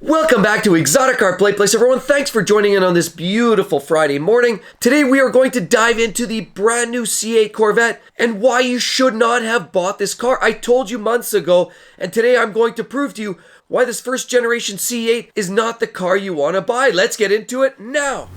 Welcome back to Exotic Car Play Place, everyone. Thanks for joining in on this beautiful Friday morning. Today we are going to dive into the brand new C8 Corvette and why you should not have bought this car. I told you months ago, and today I'm going to prove to you why this first generation C8 is not the car you want to buy. Let's get into it now.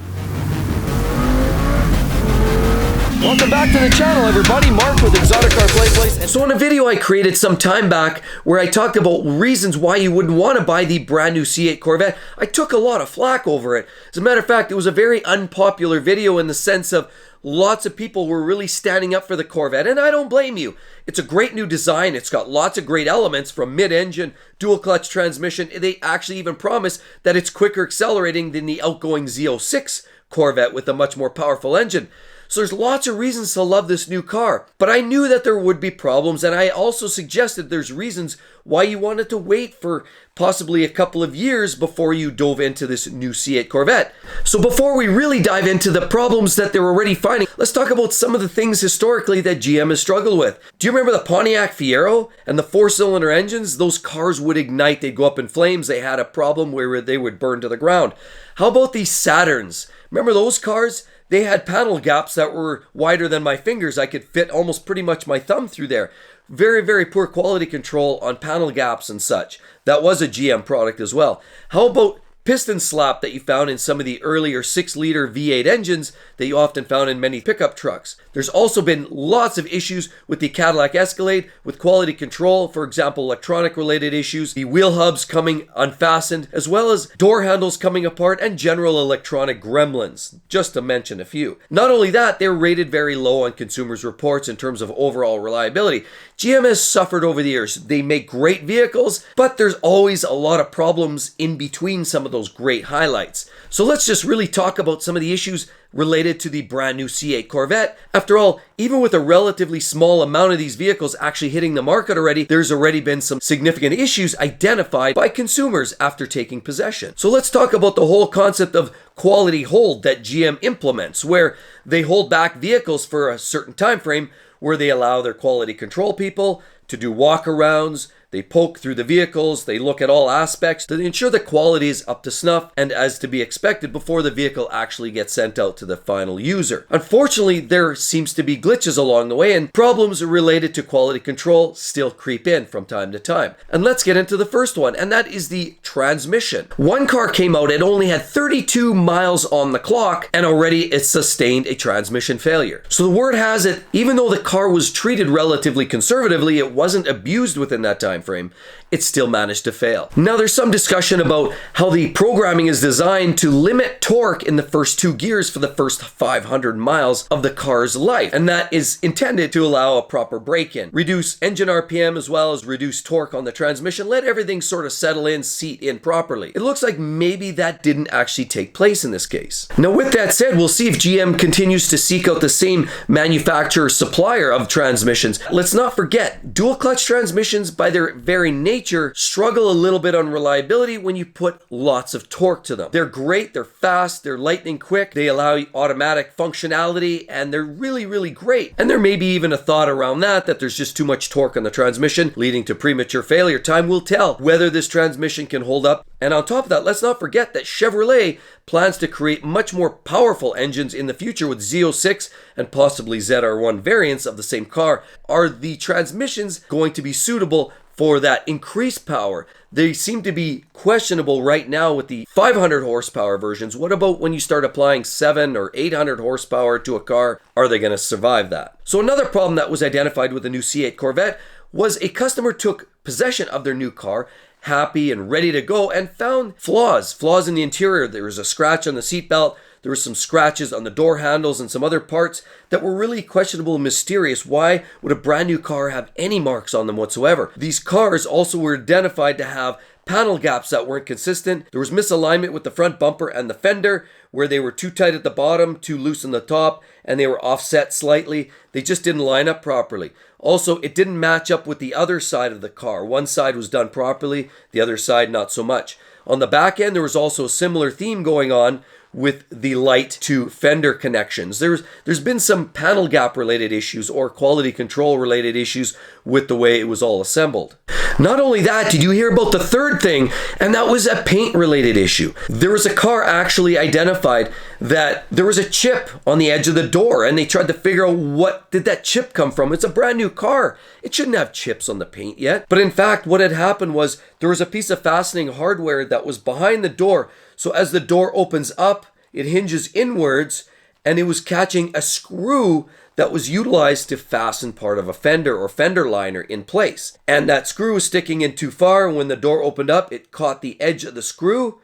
Welcome back to the channel, everybody. Mark with Exotic Car Play Place. So in a video I created some time back where I talked about reasons why you wouldn't want to buy the brand new C8 Corvette, I took a lot of flack over it. As a matter of fact, it was a very unpopular video in the sense of lots of people were really standing up for the Corvette, and I don't blame you. It's a great new design. It's got lots of great elements from mid-engine, dual clutch transmission. They actually even promise that it's quicker accelerating than the outgoing Z06 Corvette with a much more powerful engine. So there's lots of reasons to love this new car, but I knew that there would be problems, and I also suggested there's reasons why you wanted to wait for possibly a couple of years before you dove into this new C8 Corvette. So before we really dive into the problems that they're already finding, let's talk about some of the things historically that GM has struggled with. Do you remember the Pontiac Fiero and the four-cylinder engines? Those cars would ignite, they'd go up in flames. They had a problem where they would burn to the ground. How about these Saturns? Remember those cars? They had panel gaps that were wider than my fingers. I could fit almost pretty much my thumb through there. Very, very poor quality control on panel gaps and such. That was a GM product as well. How about piston slap that you found in some of the earlier 6-liter V8 engines that you often found in many pickup trucks? There's also been lots of issues with the Cadillac Escalade with quality control, for example, electronic related issues, the wheel hubs coming unfastened, as well as door handles coming apart and general electronic gremlins, just to mention a few. Not only that, they're rated very low on consumers' reports in terms of overall reliability. GM has suffered over the years. They make great vehicles, but there's always a lot of problems in between some of those great highlights. So let's just really talk about some of the issues related to the brand new C8 Corvette. After all, even with a relatively small amount of these vehicles actually hitting the market already, there's already been some significant issues identified by consumers after taking possession. So let's talk about the whole concept of quality hold that GM implements, where they hold back vehicles for a certain time frame, where they allow their quality control people to do walk-arounds. They poke through the vehicles, they look at all aspects to ensure the quality is up to snuff and as to be expected before the vehicle actually gets sent out to the final user. Unfortunately, there seems to be glitches along the way, and problems related to quality control still creep in from time to time. And let's get into the first one, and that is the transmission. One car came out, it only had 32 miles on the clock, and already it sustained a transmission failure. So the word has it, even though the car was treated relatively conservatively, it wasn't abused within that time frame, it still managed to fail. Now there's some discussion about how the programming is designed to limit torque in the first 2 gears for the first 500 miles of the car's life, and that is intended to allow a proper break-in, reduce engine RPM as well as reduce torque on the transmission, let everything sort of settle in, seat in properly. It looks like maybe that didn't actually take place in this case. Now with that said, we'll see if GM continues to seek out the same manufacturer supplier of transmissions. Let's not forget, dual clutch transmissions by their very nature struggle a little bit on reliability when you put lots of torque to them. They're great, they're fast, they're lightning quick, they allow automatic functionality, and they're really, really great. And there may be even a thought around that there's just too much torque on the transmission, leading to premature failure. Time will tell whether this transmission can hold up. And on top of that, let's not forget that Chevrolet plans to create much more powerful engines in the future with Z06 and possibly ZR1 variants of the same car. Are the transmissions going to be suitable for that increased power? They seem to be questionable right now with the 500 horsepower versions. What about when you start applying 700 or 800 horsepower to a car? Are they going to survive that? So another problem that was identified with the new C8 Corvette was a customer took possession of their new car, happy and ready to go, and found flaws in the interior. There was a scratch on the seatbelt. There were some scratches on the door handles and some other parts that were really questionable and mysterious. Why would a brand new car have any marks on them whatsoever? These cars also were identified to have panel gaps that weren't consistent. There was misalignment with the front bumper and the fender, where they were too tight at the bottom, too loose on the top, and they were offset slightly. They just didn't line up properly. Also, it didn't match up with the other side of the car. One side was done properly, the other side not so much. On the back end, there was also a similar theme going on, with the light to fender connections. There's been some panel gap related issues or quality control related issues with the way it was all assembled. Not only that, did you hear about the third thing? And that was a paint related issue. There was a car actually identified that there was a chip on the edge of the door, and they tried to figure out what did that chip come from. It's a brand new car. It shouldn't have chips on the paint yet. But in fact, what had happened was there was a piece of fastening hardware that was behind the door. So as the door opens up, it hinges inwards, and it was catching a screw that was utilized to fasten part of a fender or fender liner in place. And that screw was sticking in too far, and when the door opened up, it caught the edge of the screw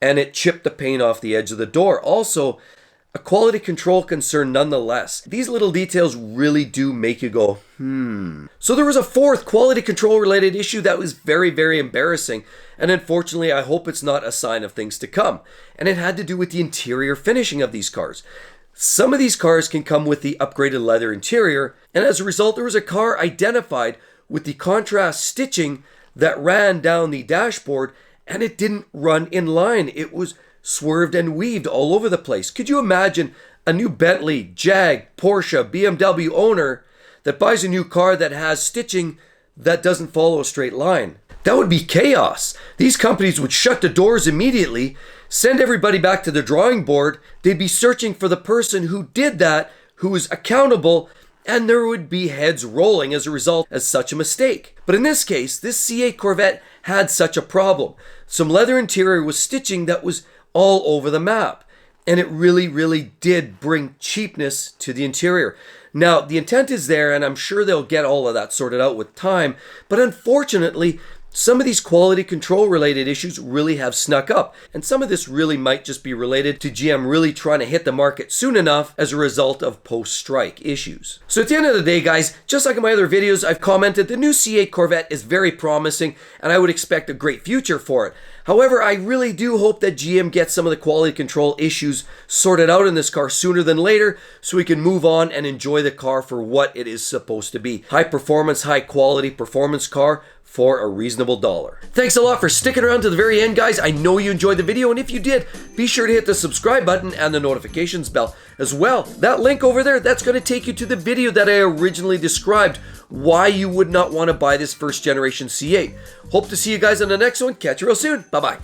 and it chipped the paint off the edge of the door. Also, a quality control concern nonetheless. These little details really do make you go, So there was a fourth quality control related issue that was very, very embarrassing. And unfortunately, I hope it's not a sign of things to come. And it had to do with the interior finishing of these cars. Some of these cars can come with the upgraded leather interior, and as a result, there was a car identified with the contrast stitching that ran down the dashboard, and it didn't run in line. It was swerved and weaved all over the place. Could you imagine a new Bentley, Jag, Porsche, BMW owner that buys a new car that has stitching that doesn't follow a straight line? That would be chaos. These companies would shut the doors immediately, send everybody back to the drawing board. They'd be searching for the person who did that, who was accountable, and there would be heads rolling as a result of such a mistake. But in this case, this C8 Corvette had such a problem. Some leather interior was stitching that was all over the map, and it really, really did bring cheapness to the interior. Now, the intent is there, and I'm sure they'll get all of that sorted out with time, but unfortunately, some of these quality control related issues really have snuck up, and some of this really might just be related to GM really trying to hit the market soon enough as a result of post-strike issues. So at the end of the day, guys, just like in my other videos, I've commented the new C8 Corvette is very promising, and I would expect a great future for it. However, I really do hope that GM gets some of the quality control issues sorted out in this car sooner than later so we can move on and enjoy the car for what it is supposed to be. High performance, high quality performance car for a reasonable dollar. Thanks a lot for sticking around to the very end, guys. I know you enjoyed the video, and if you did, be sure to hit the subscribe button and the notifications bell as well. That link over there, that's going to take you to the video that I originally described why you would not want to buy this first generation C8. Hope to see you guys in the next one. Catch you real soon. Bye-bye.